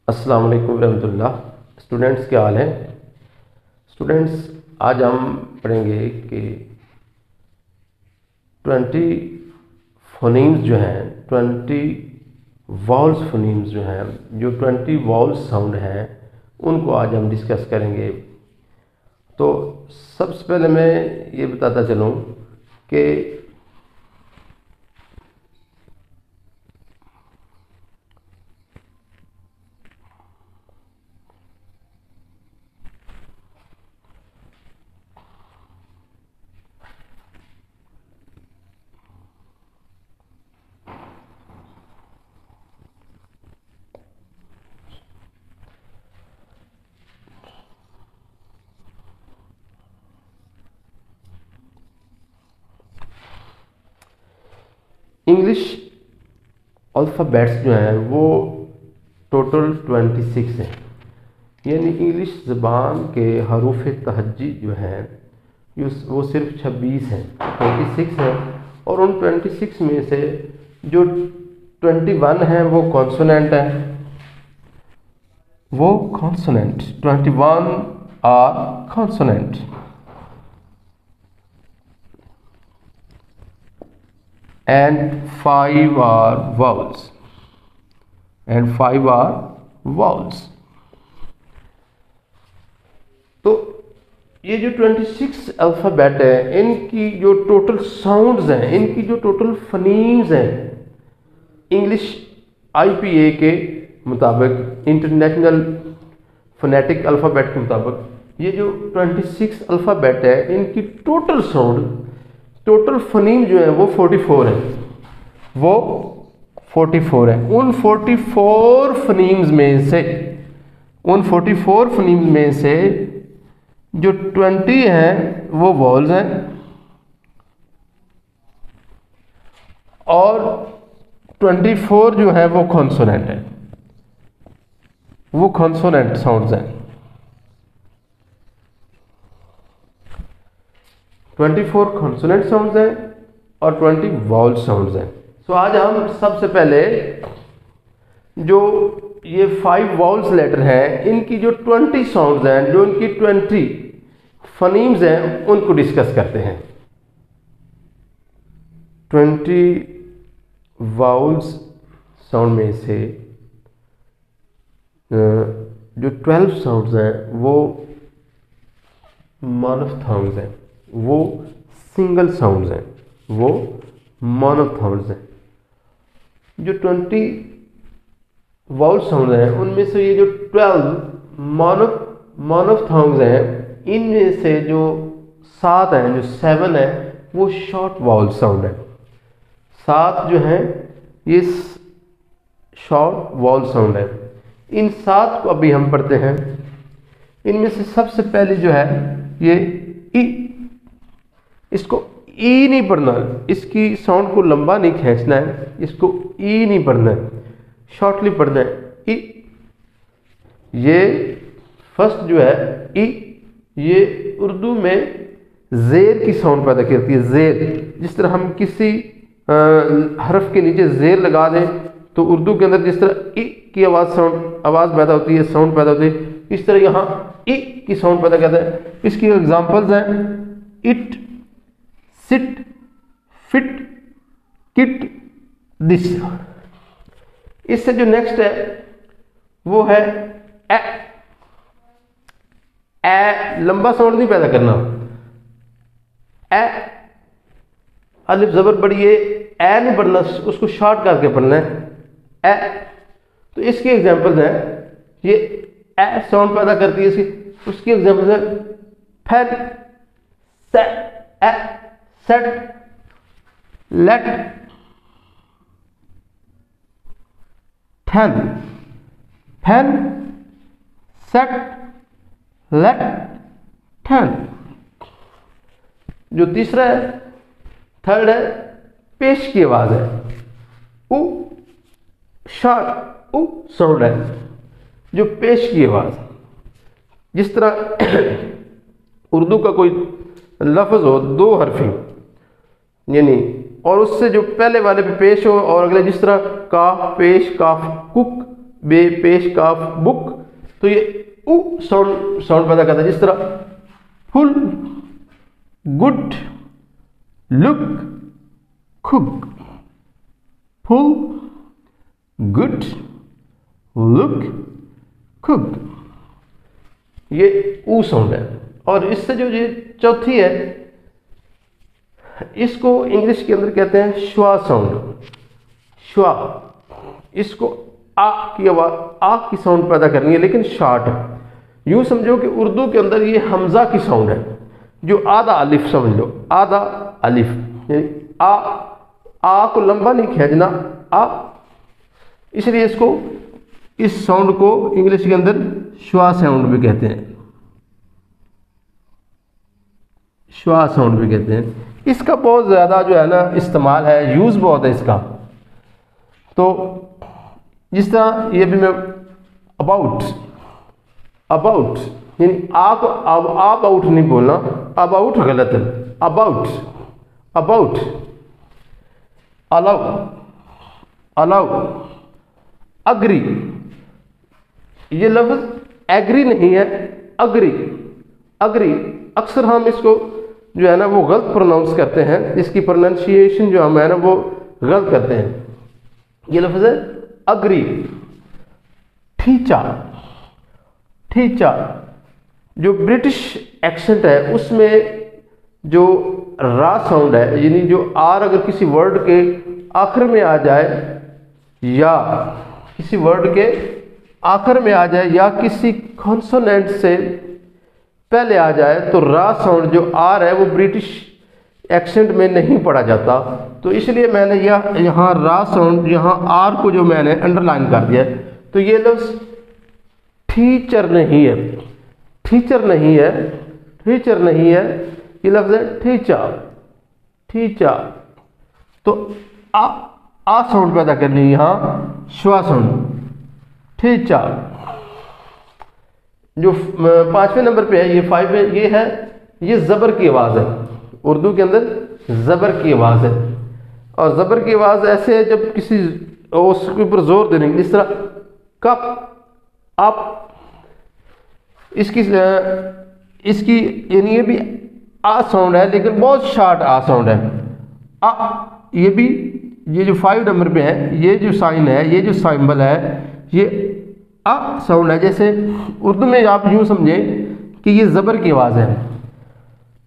अस्सलाम वालेकुम रहमतुल्लाह। स्टूडेंट्स क्या हाल है? स्टूडेंट्स आज हम पढ़ेंगे कि 20 फोनीम्स जो हैं, 20 वॉल्स फोनीम्स जो हैं, जो 20 वॉल्स साउंड हैं, उनको आज हम डिस्कस करेंगे। तो सबसे पहले मैं ये बताता चलूँ कि इंग्लिश अल्फ़ाबेट्स जो हैं वो टोटल 26 हैं। यानी इंग्लिश ज़बान के हरूफ तहज्जी जो हैं वो सिर्फ 26 हैं, 26 हैं। और उन 26 में से जो 21 हैं वो कॉन्सोनेंट हैं, वो consonant 21 are consonant. And 5 are vowels. तो ये जो 26 अल्फ़ाबेट है, इनकी जो टोटल साउंड्स हैं, इनकी जो टोटल फनीम्स हैं, इंग्लिश IPA के मुताबिक, इंटरनेशनल फोनेटिक अल्फ़ाबेट के मुताबिक, ये जो 26 अल्फ़ाबेट है, इनकी टोटल साउंड, टोटल फनीम जो है वो 44 है। वो 44 है। उन 44 फनीम्स में से, जो 20 हैं वो वॉल्स हैं और 24 जो है वो कॉन्सोनेंट है, वो कॉन्सोनेंट साउंड्स हैं। 24 कॉन्सोनेंट साउंड्स हैं और 20 वॉवल साउंड्स हैं। सो आज हम सबसे पहले जो ये 5 वॉवल्स लेटर हैं, इनकी जो 20 साउंड्स हैं, जो इनकी 20 फनीम्स हैं, उनको डिस्कस करते हैं। 20 वॉवल्स साउंड में से जो 12 साउंड्स हैं वो मोनोफ्थॉन्ग्स हैं, वो सिंगल साउंड्स हैं, वो मोनोफ्थॉन्ग्स हैं। जो 20 वाउल साउंड हैं, उनमें से ये जो 12 मोनोफ्थॉन्ग्स हैं, इनमें से जो 7 हैं, जो 7 है, वो शॉर्ट वाउल साउंड है। 7 जो हैं ये शॉर्ट वाउल साउंड है। इन 7 को अभी हम पढ़ते हैं। इनमें से सबसे पहले जो है ये ई, इसको ई नहीं पढ़ना, इसकी साउंड को लंबा नहीं खींचना है, इसको ई नहीं पढ़ना है, शॉर्टली पढ़ना है। ई, ये फर्स्ट जो है ई, ये उर्दू में जेर की साउंड पैदा करती है। जेर, जिस तरह हम किसी हरफ के नीचे जेर लगा दें तो उर्दू के अंदर जिस तरह ई की आवाज़ पैदा होती है, साउंड पैदा होती है, इस तरह यहाँ ई की साउंड पैदा करता है। इसकी एग्जांपल्स हैं it, sit, fit, kit, this. इससे जो नेक्स्ट है वो है ए। लंबा साउंड नहीं पैदा करना। ए, अलिफ जबर बड़ी है, ए नहीं पढ़ना, उसको शॉर्ट करके पढ़ना है। ए, तो इसकी एग्जांपल्स हैं, ये ए साउंड पैदा करती है इसकी। उसकी एग्जांपल्स है फैन, सेट, लेट, थन, फैन, सेट, लेट, थन। जो तीसरा है, थर्ड है, पेश की आवाज है, उ, शॉर्ट उ साउंड है, जो पेश की आवाज। जिस तरह उर्दू का कोई लफ्ज हो 2 हरफी, यानी और उससे जो पहले वाले पे पेश हो और अगले, जिस तरह काफ पेश, काफ कुक, बे पेश काफ बुक, तो ये उ साउंड पैदा करता है। जिस तरह full, good, look, cook, full, good, look, cook, ये ऊ साउंड है। और इससे जो ये चौथी है, इसको इंग्लिश के अंदर कहते हैं श्वा साउंड, श्वा। इसको आ की आवाज, आ की साउंड पैदा करनी है, लेकिन शॉर्ट है। यूं समझो कि उर्दू के अंदर ये हमजा की साउंड है, जो आधा अलिफ समझ लो, आधा अलिफ, यानी आ को लंबा नहीं खींचना, आ, इसलिए इसको, इस साउंड को इंग्लिश के अंदर श्वा साउंड भी कहते हैं, श्वा साउंड भी कहते हैं। इसका बहुत ज़्यादा जो है ना इस्तेमाल है, यूज़ बहुत है इसका। तो जिस तरह ये भी मैं अबाउट, अबाउट यानी आप अब अबाउट नहीं बोलना, अबाउट गलत है, about, about, allow, allow, agree, ये लफ्ज़ एग्री नहीं है, अग्री, अग्री। अक्सर हम इसको जो है ना वो गलत प्रोनाउंस करते हैं, इसकी प्रोनाउंसिएशन जो हम है ना वो गलत करते हैं। ये लफ्ज़ है अग्री। ठीचा, ठीचा जो ब्रिटिश एक्सेंट है उसमें जो रा साउंड है, यानी जो आर अगर किसी वर्ड के आखिर में आ जाए, या किसी वर्ड के आखिर में आ जाए, या किसी कॉन्सोनेंट से पहले आ जाए, तो रा साउंड जो आर है वो ब्रिटिश एक्सेंट में नहीं पढ़ा जाता। तो इसलिए मैंने यहाँ रा साउंड, यहाँ आर को जो मैंने अंडरलाइन कर दिया है। तो ये लफ्ज़ टीचर नहीं है, टीचर नहीं है, टीचर नहीं है, ये लफ्ज़ है ठीचा, ठीचा। तो आ साउंड पैदा करनी है यहाँ, श्वा साउंड, ठीचा। जो 5वें नंबर पे है, ये 5 है, ये है, ये ज़बर की आवाज़ है। उर्दू के अंदर ज़बर की आवाज़ है, और ज़बर की आवाज़ ऐसे है जब किसी उसके ऊपर जोर देने की, जिस तरह कप, अप, इसकी यानी ये भी आ साउंड है, लेकिन बहुत शार्ट आ साउंड है। आ, ये भी, ये जो 5 नंबर पे है, ये जो साइन है, ये जो सिंबल है, ये आ साउंड है। जैसे उर्दू में आप यूँ समझें कि ये ज़बर की आवाज़ है।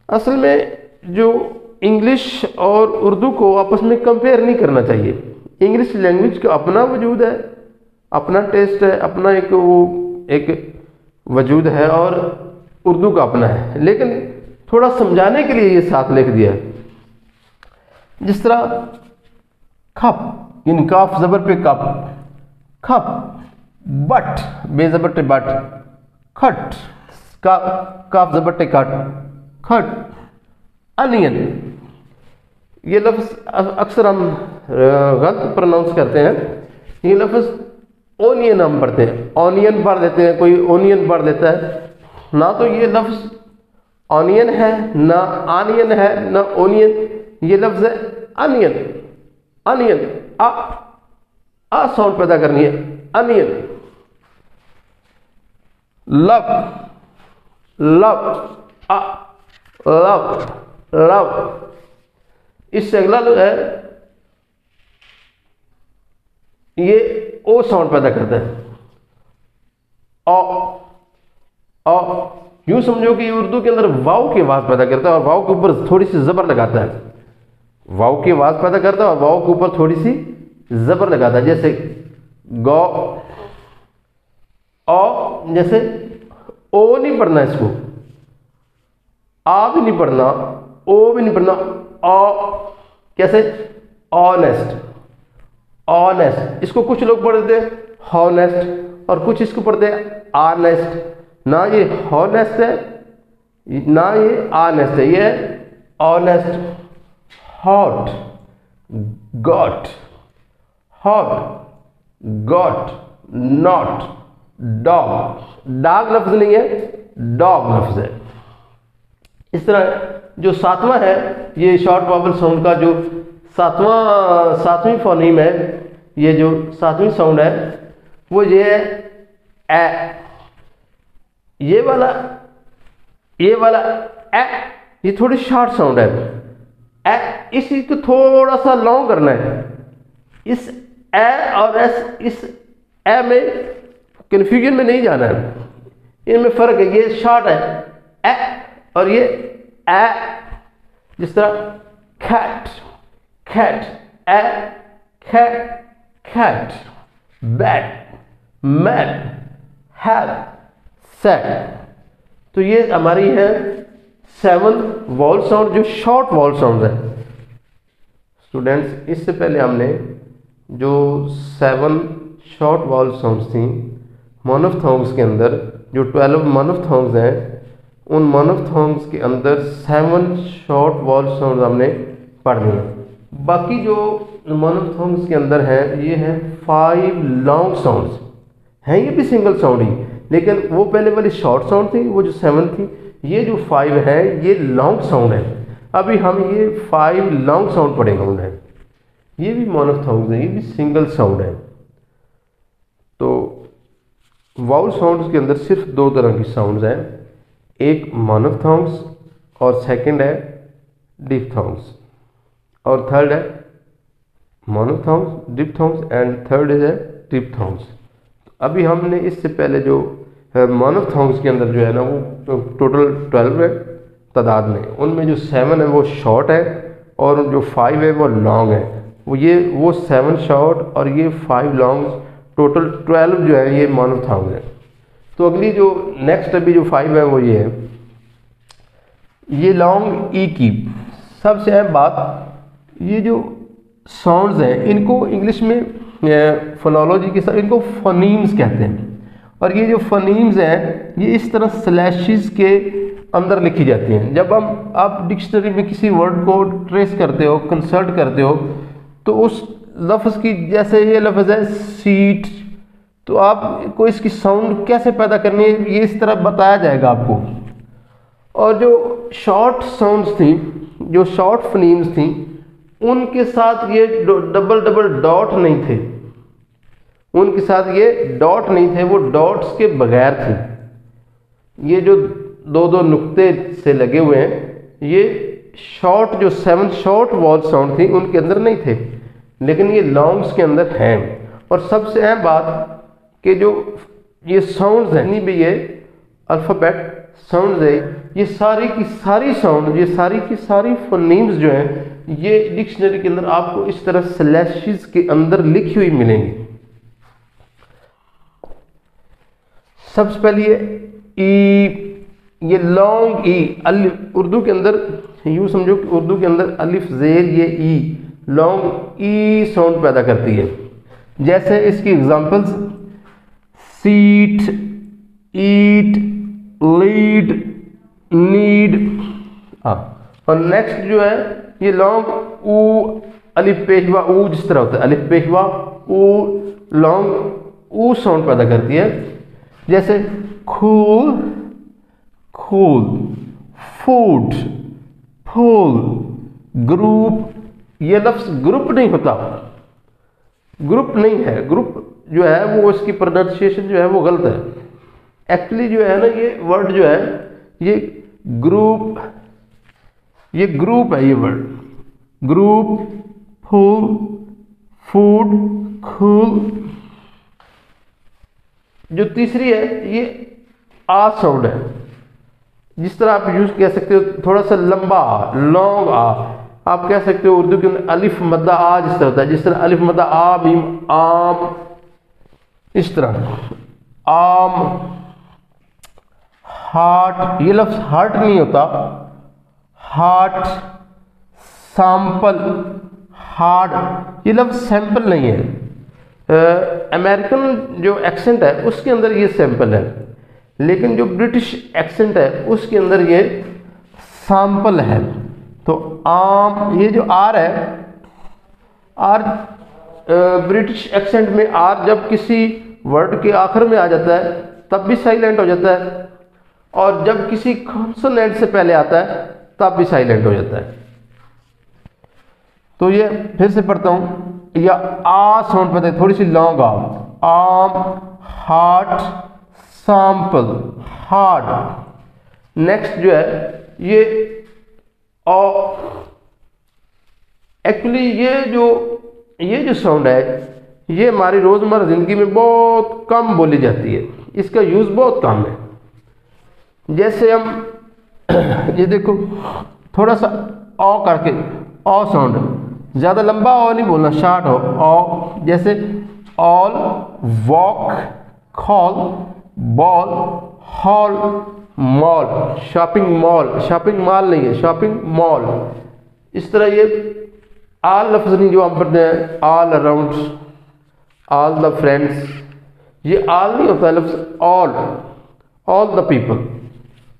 असल में जो इंग्लिश और उर्दू को आपस में कंपेयर नहीं करना चाहिए। इंग्लिश लैंग्वेज का अपना वजूद है, अपना टेस्ट है, अपना एक वजूद है, और उर्दू का अपना है, लेकिन थोड़ा समझाने के लिए ये साथ लिख दिया है। जिस तरह खप, यानी काफ ज़बर पे कप, खप, बट बेज़बर टे बट, खट, काफ ज़बर टे कट, खट, अनियन। ये लफ्ज़ अक्सर हम गलत प्रोनाउंस करते हैं। ये लफ्ज़ ओनियन हम पढ़ते हैं, ऑनियन पढ़ देते हैं, कोई ओनियन पढ़ देता है ना। तो ये लफ्ज़ ऑनियन है ना, आनियन है ना, ओनियन। ये लफ्ज़ है अनियन, अनियन। आ साउंड पैदा करनी है, onion. Love, love, love, love. इससे अगला है, ये ओ साउंड पैदा करता है, ओ। यूं समझो कि उर्दू के अंदर वाव की आवाज़ पैदा करता है, और वाव के ऊपर थोड़ी सी ज़बर लगाता है। वाव की आवाज़ पैदा करता है और वाव के ऊपर थोड़ी सी ज़बर लगाता है। जैसे गौ, ओ, जैसे ओ नहीं पढ़ना, इसको आ भी नहीं पढ़ना, ओ भी नहीं पढ़ना, ओ। कैसे? Honest, honest. इसको कुछ लोग पढ़ते हैं हॉनेस्ट, और कुछ इसको पढ़ते हैं आनेस्ट। ना ये हॉनेस्ट है ना ये आनेस्ट है, ये है honest. Hot, got, hot, got, not, dog. Dog लफ्ज नहीं है, डॉग लफ्ज है। इस तरह जो 7वां है, ये शॉर्ट वावल साउंड का जो सातवीं फोनीम है, ये जो 7वीं साउंड है, वो ये है ए। ये वाला ए, ये थोड़ी शॉर्ट साउंड है ए। इसी को थोड़ा सा लॉन्ग करना है। इस ए और एस, इस ए में कंफ्यूजन में नहीं जाना है, इनमें फर्क है। ये शॉर्ट है ए और ये ए। जिस तरह cat, cat, A, cat, bat, mat, have, set. तो ये हमारी है 7 वॉल साउंड जो शॉर्ट वॉल साउंड है। स्टूडेंट्स, इससे पहले हमने जो 7 शॉर्ट वॉल साउंड्स थी मोनोफ्थोंग्स के अंदर, जो 12 मोनोफ्थोंग्स हैं, उन मोनोफ्थोंग्स के अंदर 7 शॉर्ट वॉल साउंड हमने पढ़ लिए। बाकी जो मोनोफ्थोंग्स के अंदर है ये है 5 लॉन्ग साउंड्स हैं। ये भी सिंगल साउंड ही, लेकिन वो पहले वाली शॉर्ट साउंड थी, वो जो 7 थी। ये जो 5 है ये लॉन्ग साउंड है। अभी हम ये 5 लॉन्ग साउंड पढ़ेंगे उन्हें। ये भी मोनोफ्थोंग्स है, ये भी सिंगल साउंड है। तो वाउल साउंड्स के अंदर सिर्फ 2 तरह की साउंड्स हैं, एक मोनोफ्थोंग्स और सेकंड है डिप्थोंग्स, और थर्ड है मोनोफ्थोंग्स, डिप्थोंग्स एंड थर्ड है ट्रिप्थोंग्स। अभी हमने इससे पहले जो मोनोफ्थोंग्स के अंदर जो है ना वो टोटल 12 है तादाद में, उनमें जो 7 है वो शॉर्ट है और जो 5 है वो लॉन्ग है। वो 7 शॉर्ट और ये 5 लॉन्ग, टोटल 12 जो है ये मोनोफ्थोंग्स है। तो अगली जो नेक्स्ट अभी जो 5 है वो ये है, ये लॉन्ग ई की। सबसे अहम बात, ये जो साउंड्स हैं इनको इंग्लिश में फोनोलॉजी के साथ इनको फोनीम्स कहते हैं। और ये जो फोनीम्स हैं ये इस तरह स्लैशेस के अंदर लिखी जाती हैं। जब आप डिक्शनरी में किसी वर्ड को ट्रेस करते हो, कंसल्ट करते हो, तो उस लफ्ज़ की, जैसे ये लफ्ज़ है सीट, तो आपको इसकी साउंड कैसे पैदा करनी है ये इस तरह बताया जाएगा आपको। और जो शॉर्ट साउंड्स थी, जो शॉर्ट फोनीम्स थी, उनके साथ ये डबल डॉट नहीं थे, उनके साथ ये डॉट नहीं थे, वो डॉट्स के बगैर थे। ये जो 2 नुक्ते से लगे हुए हैं, ये शॉर्ट जो 7 शॉर्ट वॉल साउंड थी उनके अंदर नहीं थे, लेकिन ये लॉन्ग्स के अंदर हैं। और सबसे अहम बात कि जो ये साउंड्स हैं, नहीं भी ये अल्फ़ाबेट साउंड्स है, ये सारी की सारी साउंड, ये सारी की सारी फोनीम्स जो हैं ये डिक्शनरी के अंदर आपको इस तरह स्लैशेस के अंदर लिखी हुई मिलेंगी। सबसे पहले ये ये लॉन्ग ई, अलिफ उर्दू के अंदर यूँ समझो कि उर्दू के अंदर अलिफ ज़ेर ये ई लॉन्ग ई साउंड पैदा करती है। जैसे इसकी एग्जांपल्स सीट, ईट, लीड, नीड। और नेक्स्ट जो है ये लॉन्ग ऊ, अलिफ पेशवा ऊ, जिस तरह होता है अलिफ पेशवा ऊ, लॉन्ग ऊ साउंड पैदा करती है। जैसे कूल, कूल, फूड, फूल, ग्रुप। ये लफ्ज़ ग्रुप नहीं होता, ग्रुप नहीं है। ग्रुप जो है वो इसकी प्रोनाउंसिएशन जो है वो गलत है। एक्चुअली जो है ना ये वर्ड जो है ये ग्रुप, ये ग्रुप है। ये वर्ड ग्रुप, फूल, फूड, कूल। जो तीसरी है ये आ साउंड है। जिस तरह आप यूज कह सकते हो थोड़ा सा लंबा आ, लॉन्ग आ। आप कह सकते हो उर्दू के अंदर अलिफ मद्दा आ जिस तरह होता है, जिस तरह अलिफ मद्दा आ मीम आम, इस तरह आम। हार्ट, ये लफ्ज़ हार्ट नहीं होता, हार्ट। सैंपल, हार्ड, ये लफ्ज़ सैंपल नहीं है। अमेरिकन जो एक्सेंट है उसके अंदर ये सैंपल है, लेकिन जो ब्रिटिश एक्सेंट है उसके अंदर ये सैंपल है। तो आम, ये जो आर है, आर ब्रिटिश एक्सेंट में आर जब किसी वर्ड के आखिर में आ जाता है तब भी साइलेंट हो जाता है, और जब किसी कॉन्सोनेंट से पहले आता है तब भी साइलेंट हो जाता है। तो ये फिर से पढ़ता हूँ, या आ साउंड पता है, थोड़ी सी लॉन्ग आम, हार्ट, सैंपल, हार्ड। नेक्स्ट जो है ये एक्चुअली ये जो साउंड है ये हमारी रोजमर्रा जिंदगी में बहुत कम बोली जाती है, इसका यूज बहुत कम है। जैसे हम ये देखो थोड़ा सा करके साउंड, ज्यादा लंबा नहीं बोलना, शॉर्ट हो। जैसे all, walk, call, ball, hall, mall, shopping mall, shopping mall नहीं है, शॉपिंग मॉल। इस तरह ये ऑल लफ्ज नहीं जो हम पढ़ते हैं, all around, all the friends, ये ऑल नहीं होता है लफ्ज, all the people,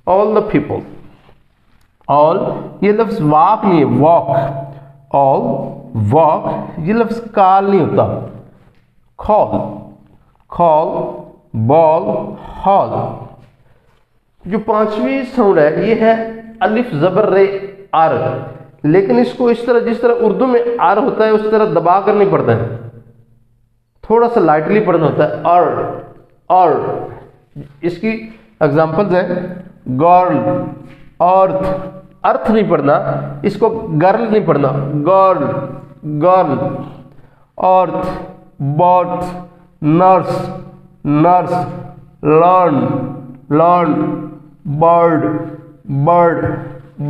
all the people, all. ये लफ्ज वॉक नहीं है, वॉक, ऑल, वॉक। ये लफ्ज कॉल नहीं होता, कॉल, कॉल, बॉल, हॉल। जो पांचवी साउंड है ये है अलिफ जबर रे आर, लेकिन इसको इस तरह जिस तरह उर्दू में आर होता है उस तरह दबा कर नहीं पढ़ता है, थोड़ा सा लाइटली पढ़ना होता है। और इसकी एग्जांपल्स हैं गर्ल, अर्थ, अर्थ नहीं पढ़ना, इसको गर्ल नहीं पढ़ना, girl, girl, earth, birth, nurse, nurse, learn, learn, bird, bird,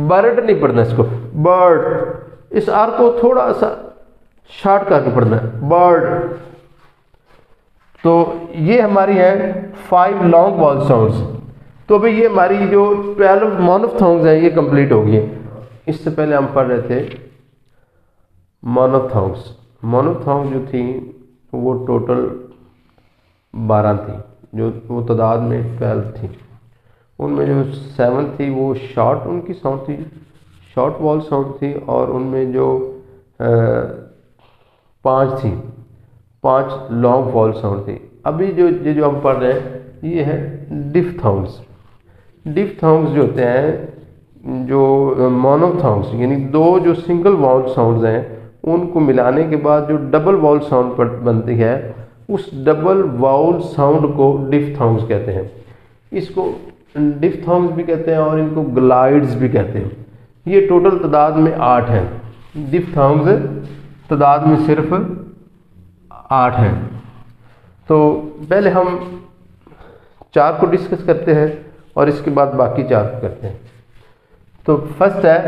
bird नहीं पढ़ना इसको, बर्ड। इस आर को थोड़ा सा शॉर्ट करके पढ़ना है, बर्ड। तो ये हमारी है 5 लॉन्ग वॉल साउंड्स। तो अभी ये हमारी जो 12 मोनोफ्थोंग्स हैं ये कंप्लीट हो गई। इससे पहले हम पढ़ रहे थे मोनोफ्थोंग्स। मोनोफ्थोंग जो थी वो टोटल 12 थी, जो वो तादाद में 12 थी। उनमें जो 7 थी वो शॉर्ट उनकी साउंड थी, शॉर्ट वॉल साउंड थी। और उनमें जो 5 थी, 5 लॉन्ग वॉल साउंड थी। अभी जो हम पढ़ रहे हैं ये है डिफ्थोंग्स। डिफ्थोंग्स जो होते हैं, जो मोनोफ्थोंग्स यानी 2 जो सिंगल वॉल साउंड्स हैं उनको मिलाने के बाद जो डबल वॉल साउंड बनती है उस डबल वॉल साउंड को डिफ्थोंग्स कहते हैं। इसको डिफ्थोंग्स भी कहते हैं और इनको ग्लाइड्स भी कहते हैं। ये टोटल तादाद में 8 हैं। डिफ्थोंग्स तादाद में सिर्फ 8 हैं। तो पहले हम 4 को डिस्कस करते हैं और इसके बाद बाकी 4 को करते हैं। तो फर्स्ट है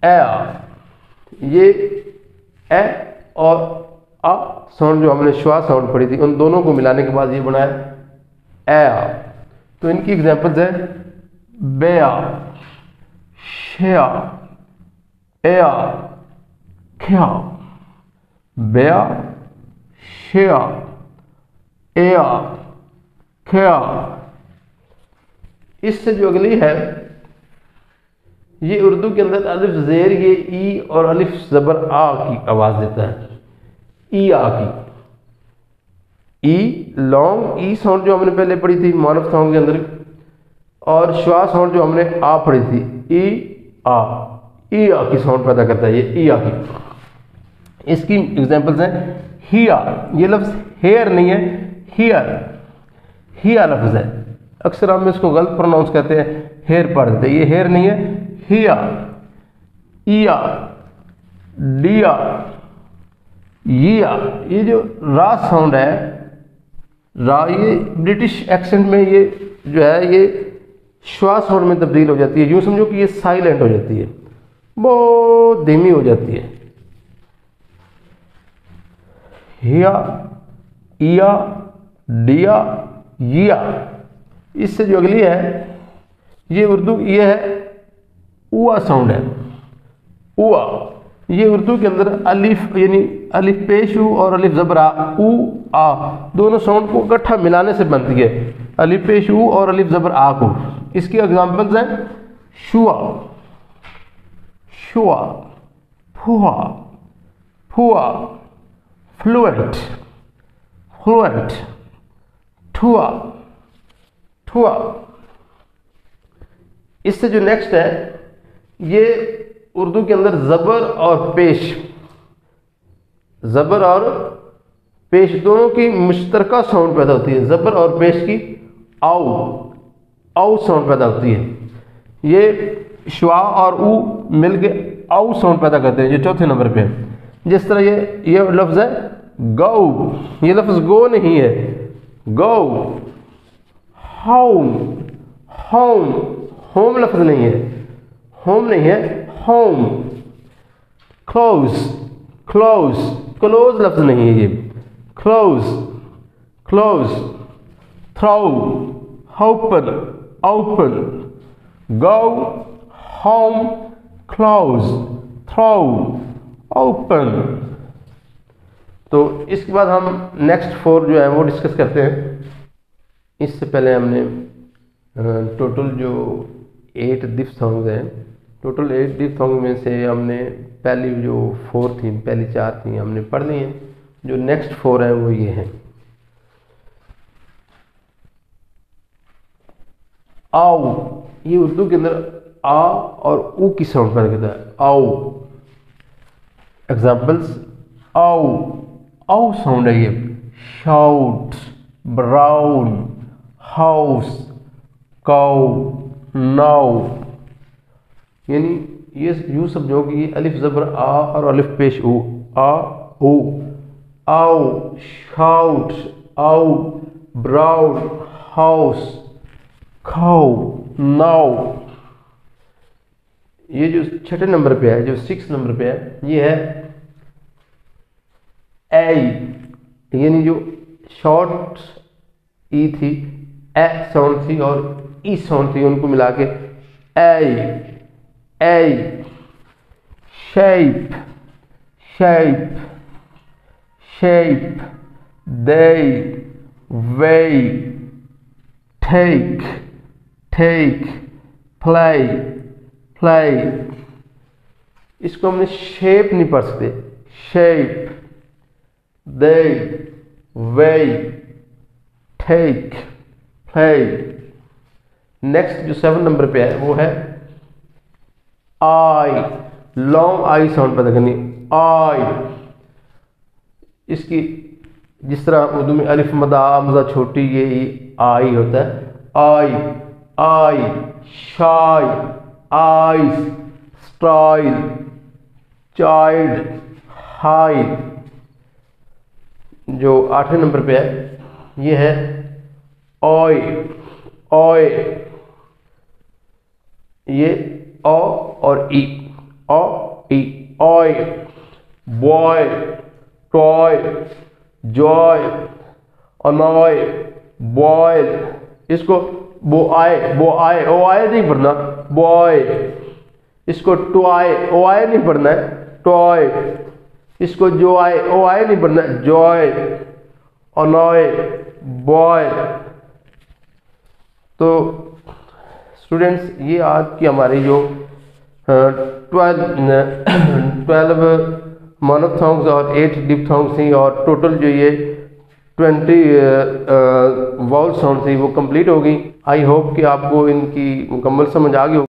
ए। ये ए और आ साउंड जो हमने श्वा साउंड पढ़ी थी उन दोनों को मिलाने के बाद ये बना है ए। तो इनकी एग्जांपल्स है बेया, शेया, एया, ख्या, बेया, शेया, एया, ख्या। इससे जो अगली है ये उर्दू के अंदर अलिफ जेर ये ई और अलिफ जबर आ की आवाज देता है, ई आ की। ई लॉन्ग ई साउंड जो हमने पहले पढ़ी थी मोनोफ्थोंग के अंदर, और श्वा साउंड जो हमने आ पढ़ी थी ई आ की साउंड पैदा करता है ये ई आ की। इसकी एग्जांपल्स हैं हिया, ये लफ्ज हेयर नहीं है, हियर, हिया लफ्ज है। अक्सर हम इसको गलत प्रोनाउंस करते हैं, हेयर पढ़ देते, ये हेयर नहीं है, हिया, इया, डिया, यिया। ये जो रा साउंड है, रा, ये ब्रिटिश एक्सेंट में ये जो है ये श्वा साउंड में तब्दील हो जाती है। यूं समझो कि ये साइलेंट हो जाती है, बहुत धीमी हो जाती है। हिया, इया, डिया, यिया। इससे जो अगली है ये उर्दू, ये है उआ साउंड है, उआ। ये उर्दू के अंदर अलिफ यानी अलिफ पेश उ और अलिफ जबरा उ आ दोनों साउंड को इकट्ठा मिलाने से बनती है, अलिफ पेश उ और अलिफ जबर आ को। इसकी एग्जांपल्स हैं शुआ, शुआ, फुआ, फुआ, फ्लुएंट, फ्लुएंट, ठुआ, ठुआ। इससे जो नेक्स्ट है ये उर्दू के अंदर जबर और पेश, जबर और पेश दोनों की मुश्तरका साउंड पैदा होती है, ज़बर और पेश की आउ आउ साउंड पैदा होती है। ये श्वा और ऊ मिलके आउ साउंड पैदा करते हैं, ये चौथे नंबर पे है। जिस तरह ये लफ्ज़ है गो, ये लफ्ज़ गो नहीं है, गो। होम, होम, होम लफ्ज़ नहीं है, होम नहीं है, होम। क्लोज, क्लोज, क्लोज लफ्ज़ नहीं है ये, close, close. Throw, open, open. Go, home, close, throw, open. तो इसके बाद हम नेक्स्ट 4 जो है वो डिस्कस करते हैं। इससे पहले हमने टोटल जो 8 डिप्थोंग्स हैं, टोटल 8 डिप्थोंग में से हमने पहली जो 4 थी, पहली 4 थी हमने पढ़ ली हैं। जो नेक्स्ट 4 है वो ये हैं। आओ, ये उर्दू के अंदर आ और ऊ की साउंड पैदा करता है, आओ। एग्जाम्पल्स, आओ, आओ साउंड है ये। Shout, brown, house, cow, now. यानी ये यूं समझो कि ये अलिफ ज़बर आ और अलिफ पेश ऊ, आ ऊ। आओ, शाउट, आओ, ब्राउन, हाउस, खाओ, नाउ। ये जो छठे नंबर पे है, जो 6 नंबर पे है, ये है ए, यानी जो शॉर्ट ई थी, ए साउंड थी और ई साउंड थी, उनको मिला के A. Shape, shape, shape. They, way, take, take. Play, play. इसको हमने शेप नहीं पढ़ सकते, shape. They, way, take, play. Next जो 7 नंबर पे है वो है आई, लॉन्ग आई साउंड पैदा करनी, आई। इसकी जिस तरह उर्दू में अलिफ मदा हमजा छोटी, ये आई होता है, आई, आई। शाई, आइज, स्टाइल, चाइल्ड, हाइड। जो 8वें नंबर पे है ये है ओय, ओय। ये ओ और ई, ओ ई, ओय। Boy, toy, joy, annoy, boil. इसको वो आए ओ आए नहीं पढ़ना, बॉय। इसको टू आए ओ आए नहीं पढ़ना है, टॉय। इसको जो आए ओ आए नहीं पढ़ना, जॉय, अनॉय, बॉय। तो स्टूडेंट्स, ये आज की हमारी जो 12 मोनोथोंग्स और 8 डिप्थोंग्स थी और टोटल जो ये 20 वाउल साउंड थी वो कंप्लीट हो गई। आई होप कि आपको इनकी मुकम्मल समझ आ गई।